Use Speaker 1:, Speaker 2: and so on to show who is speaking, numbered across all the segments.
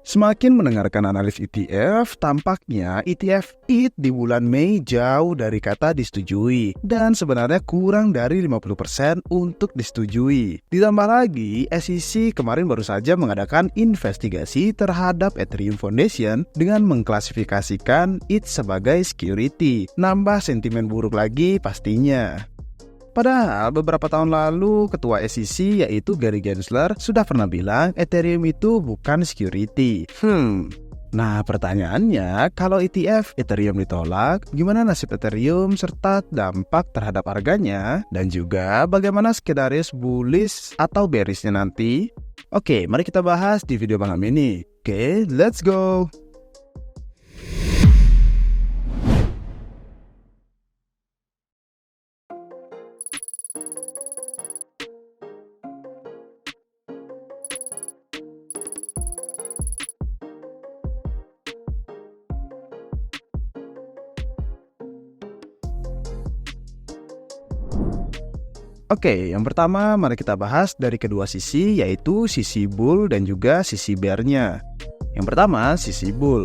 Speaker 1: Semakin mendengarkan analis ETF, tampaknya ETF IT di bulan Mei jauh dari kata disetujui dan sebenarnya kurang dari 50% untuk disetujui. Ditambah lagi, SEC kemarin baru saja mengadakan investigasi terhadap Ethereum Foundation dengan mengklasifikasikan IT sebagai security. Nambah sentimen buruk lagi pastinya. Padahal beberapa tahun lalu ketua SEC yaitu Gary Gensler sudah pernah bilang Ethereum itu bukan security. Nah pertanyaannya, kalau ETF Ethereum ditolak, gimana nasib Ethereum serta dampak terhadap harganya? Dan juga bagaimana skenario bullish atau bearishnya nanti? Oke, mari kita bahas di video malam ini. Oke, let's go! Oke, yang pertama mari kita bahas dari kedua sisi, yaitu sisi bull dan juga sisi bear-nya. Yang pertama, sisi bull.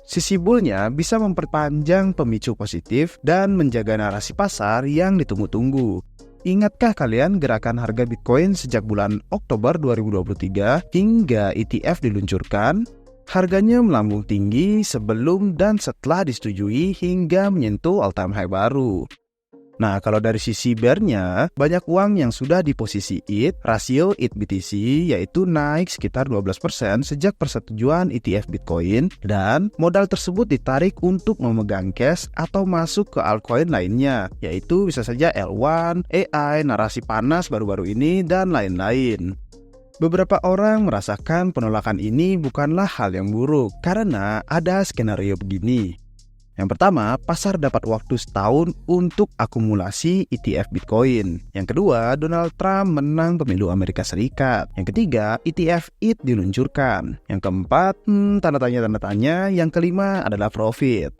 Speaker 1: Sisi bull-nya bisa memperpanjang pemicu positif dan menjaga narasi pasar yang ditunggu-tunggu. Ingatkah kalian gerakan harga Bitcoin sejak bulan Oktober 2023 hingga ETF diluncurkan? Harganya melambung tinggi sebelum dan setelah disetujui hingga menyentuh all-time high baru. Nah, kalau dari sisi bear-nya, banyak uang yang sudah di posisi IT, rasio IT-BTC yaitu naik sekitar 12% sejak persetujuan ETF Bitcoin, dan modal tersebut ditarik untuk memegang cash atau masuk ke altcoin lainnya, yaitu bisa saja L1, AI, narasi panas baru-baru ini, dan lain-lain. Beberapa orang merasakan penolakan ini bukanlah hal yang buruk, karena ada skenario begini. Yang pertama, pasar dapat waktu setahun untuk akumulasi ETF Bitcoin. Yang kedua, Donald Trump menang pemilu Amerika Serikat. Yang ketiga, ETF IT diluncurkan. Yang keempat, tanda tanya. Yang kelima adalah profit.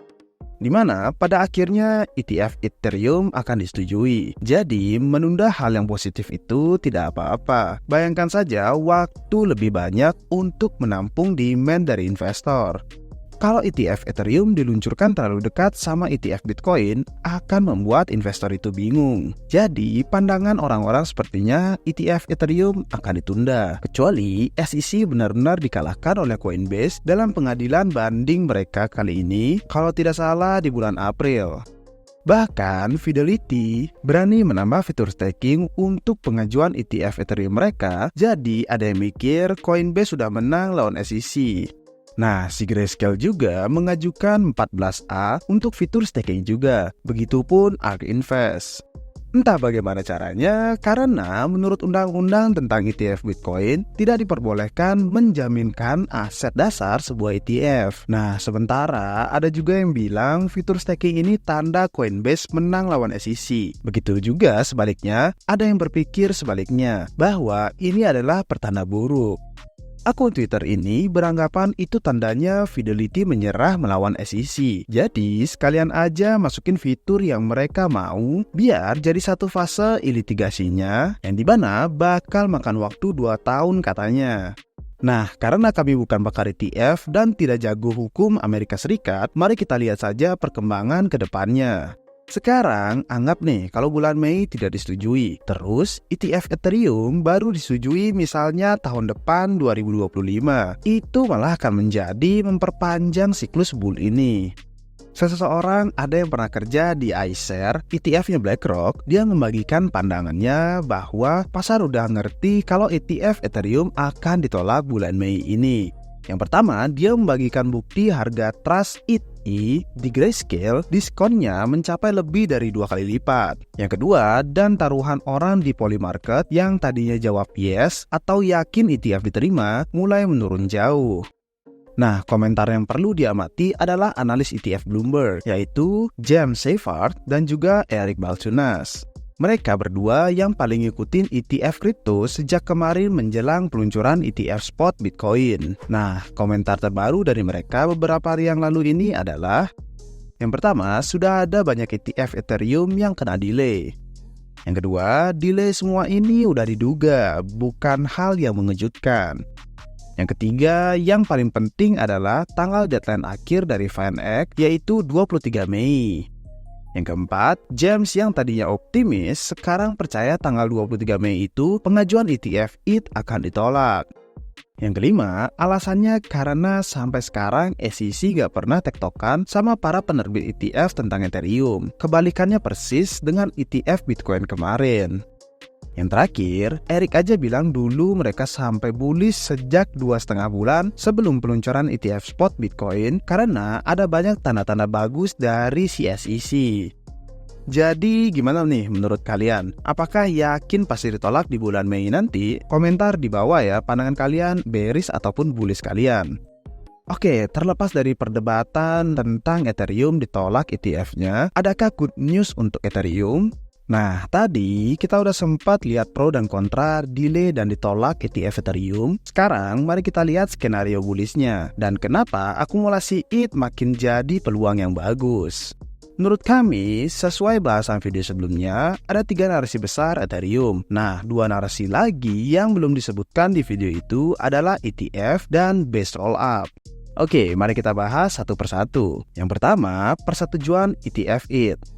Speaker 1: Di mana pada akhirnya ETF Ethereum akan disetujui. Jadi, menunda hal yang positif itu tidak apa-apa. Bayangkan saja waktu lebih banyak untuk menampung demand dari investor. Kalau ETF Ethereum diluncurkan terlalu dekat sama ETF Bitcoin, akan membuat investor itu bingung. Jadi, pandangan orang-orang sepertinya ETF Ethereum akan ditunda. Kecuali SEC benar-benar dikalahkan oleh Coinbase dalam pengadilan banding mereka kali ini, kalau tidak salah di bulan April. Bahkan, Fidelity berani menambah fitur staking untuk pengajuan ETF Ethereum mereka, jadi ada yang mikir Coinbase sudah menang lawan SEC. Nah, si Grayscale juga mengajukan 14A untuk fitur staking juga. Begitupun ARK Invest. Entah bagaimana caranya, karena menurut undang-undang tentang ETF Bitcoin, tidak diperbolehkan menjaminkan aset dasar sebuah ETF. Nah, sementara ada juga yang bilang fitur staking ini tanda Coinbase menang lawan SEC. Begitu juga sebaliknya, ada yang berpikir sebaliknya, bahwa ini adalah pertanda buruk. Akun Twitter ini beranggapan itu tandanya Fidelity menyerah melawan SEC. Jadi sekalian aja masukin fitur yang mereka mau biar jadi satu fase litigasinya yang dimana bakal makan waktu 2 tahun katanya. Nah, karena kami bukan pakar ETF dan tidak jago hukum Amerika Serikat, mari kita lihat saja perkembangan ke depannya. Sekarang, anggap nih kalau bulan Mei tidak disetujui. Terus, ETF Ethereum baru disetujui misalnya tahun depan 2025. Itu malah akan menjadi memperpanjang siklus bull ini. Seseorang ada yang pernah kerja di iShares, ETF-nya BlackRock, dia membagikan pandangannya bahwa pasar udah ngerti kalau ETF Ethereum akan ditolak bulan Mei ini. Yang pertama, dia membagikan bukti harga Trust It di Grayscale diskonnya mencapai lebih dari 2 kali lipat. Yang kedua, dan taruhan orang di Polymarket yang tadinya jawab yes atau yakin ETF diterima mulai menurun jauh. Nah, komentar yang perlu diamati adalah analis ETF Bloomberg, yaitu James Seyfarth dan juga Eric Balchunas. Mereka berdua yang paling ngikutin ETF kripto sejak kemarin menjelang peluncuran ETF spot Bitcoin. Nah, komentar terbaru dari mereka beberapa hari yang lalu ini adalah, yang pertama, sudah ada banyak ETF Ethereum yang kena delay. Yang kedua, delay semua ini udah diduga, bukan hal yang mengejutkan. Yang ketiga, yang paling penting adalah tanggal deadline akhir dari VanEck, yaitu 23 Mei. Yang keempat, James yang tadinya optimis, sekarang percaya tanggal 23 Mei itu pengajuan ETF ETH akan ditolak. Yang kelima, alasannya karena sampai sekarang SEC gak pernah tektokan sama para penerbit ETF tentang Ethereum. Kebalikannya persis dengan ETF Bitcoin kemarin. Yang terakhir, Eric aja bilang dulu mereka sampai bullish sejak 2,5 bulan sebelum peluncuran ETF spot Bitcoin karena ada banyak tanda-tanda bagus dari si SEC. Jadi gimana nih menurut kalian? Apakah yakin pasti ditolak di bulan Mei nanti? Komentar di bawah ya pandangan kalian, bearish ataupun bullish kalian. Oke, terlepas dari perdebatan tentang Ethereum ditolak ETF-nya, adakah good news untuk Ethereum? Nah, tadi kita udah sempat lihat pro dan kontra delay dan ditolak ETF Ethereum. Sekarang mari kita lihat skenario bullishnya dan kenapa akumulasi ETH makin jadi peluang yang bagus. Menurut kami, sesuai bahasan video sebelumnya, ada 3 narasi besar Ethereum. Nah, 2 narasi lagi yang belum disebutkan di video itu adalah ETF dan base rollup. Oke, mari kita bahas satu persatu. Yang pertama, persetujuan ETF ETH.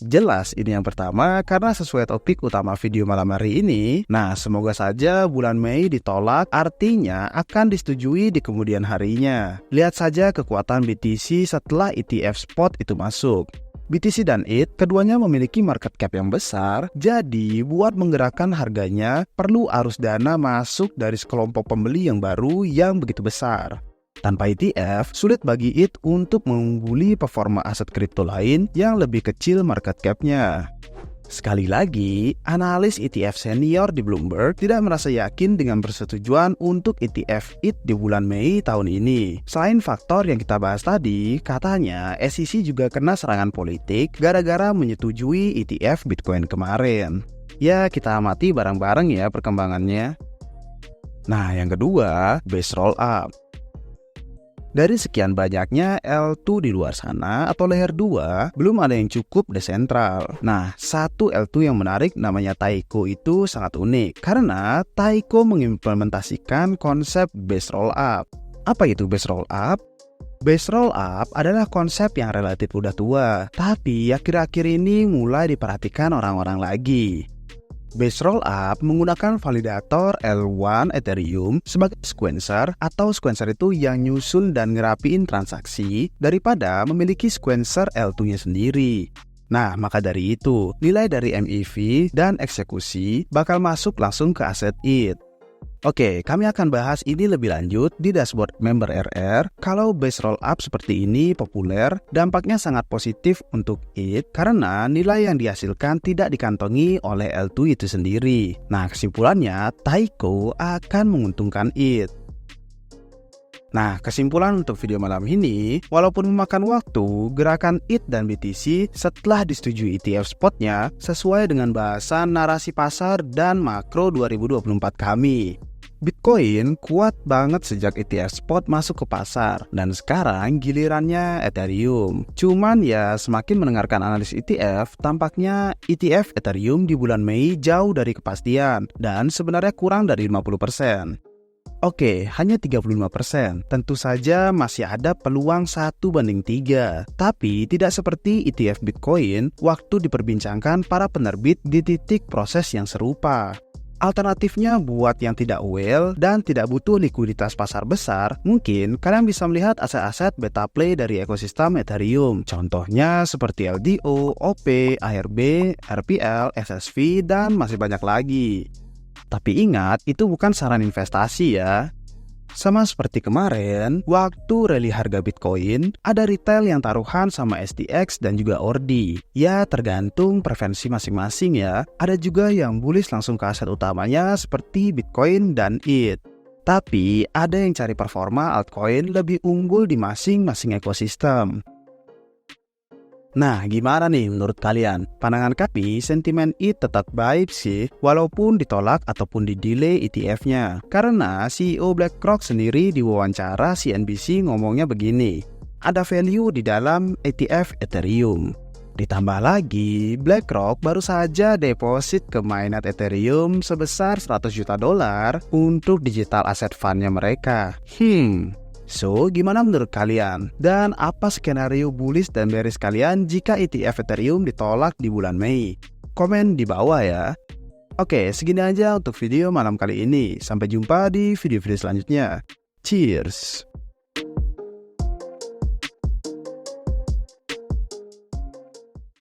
Speaker 1: Jelas ini yang pertama karena sesuai topik utama video malam hari ini. Nah, semoga saja bulan Mei ditolak, artinya akan disetujui di kemudian harinya. Lihat saja kekuatan BTC setelah ETF spot itu masuk. BTC dan ETH keduanya memiliki market cap yang besar, jadi buat menggerakkan harganya perlu arus dana masuk dari sekelompok pembeli yang baru yang begitu besar. Tanpa ETF, sulit bagi ETH untuk mengungguli performa aset kripto lain yang lebih kecil market cap-nya. Sekali lagi, analis ETF senior di Bloomberg tidak merasa yakin dengan persetujuan untuk ETF ETH di bulan Mei tahun ini. Selain faktor yang kita bahas tadi, katanya SEC juga kena serangan politik gara-gara menyetujui ETF Bitcoin kemarin. Ya, kita amati bareng-bareng ya perkembangannya. Nah, yang kedua, base rollup. Dari sekian banyaknya L2 di luar sana atau layer 2, belum ada yang cukup desentral. Nah, satu L2 yang menarik namanya Taiko itu sangat unik karena Taiko mengimplementasikan konsep base rollup. Apa itu base rollup? Base rollup adalah konsep yang relatif udah tua, tapi akhir-akhir ini mulai diperhatikan orang-orang lagi. Base rollup menggunakan validator L1 Ethereum sebagai sequencer atau sequencer itu yang nyusun dan ngerapiin transaksi daripada memiliki sequencer L2-nya sendiri. Nah, maka dari itu, nilai dari MEV dan eksekusi bakal masuk langsung ke aset ETH. Oke, kami akan bahas ini lebih lanjut di dashboard member RR. Kalau base rollup seperti ini populer, dampaknya sangat positif untuk ETH karena nilai yang dihasilkan tidak dikantongi oleh L2 itu sendiri. Nah, kesimpulannya, Taiko akan menguntungkan ETH. Nah, kesimpulan untuk video malam ini, walaupun memakan waktu, gerakan ETH dan BTC setelah disetujui ETF spotnya sesuai dengan bahasan narasi pasar dan makro 2024 kami. Bitcoin kuat banget sejak ETF spot masuk ke pasar dan sekarang gilirannya Ethereum. Cuman ya semakin mendengarkan analis ETF, tampaknya ETF Ethereum di bulan Mei jauh dari kepastian dan sebenarnya kurang dari 50%. Oke, hanya 35%. Tentu saja masih ada peluang 1/3. Tapi tidak seperti ETF Bitcoin waktu diperbincangkan para penerbit di titik proses yang serupa. Alternatifnya buat yang tidak well dan tidak butuh likuiditas pasar besar, mungkin kalian bisa melihat aset-aset beta play dari ekosistem Ethereum. Contohnya seperti LDO, OP, ARB, RPL, SSV, dan masih banyak lagi. Tapi ingat, itu bukan saran investasi ya. Sama seperti kemarin, waktu rally harga Bitcoin, ada retail yang taruhan sama STX dan juga ORDI. Ya, tergantung preferensi masing-masing ya. Ada juga yang bullish langsung ke aset utamanya seperti Bitcoin dan ETH. Tapi, ada yang cari performa altcoin lebih unggul di masing-masing ekosistem. Nah, gimana nih menurut kalian? Pandangan kami, sentimen ETH tetap baik sih, walaupun ditolak ataupun di-delay ETF-nya. Karena CEO BlackRock sendiri diwawancara CNBC ngomongnya begini, ada value di dalam ETF Ethereum. Ditambah lagi, BlackRock baru saja deposit ke mainnet Ethereum sebesar 100 juta dolar untuk digital asset fund-nya mereka. So, gimana menurut kalian? Dan apa skenario bullish dan bearish kalian jika ETF Ethereum ditolak di bulan Mei? Komen di bawah ya. Oke, segini aja untuk video malam kali ini. Sampai jumpa di video-video selanjutnya. Cheers!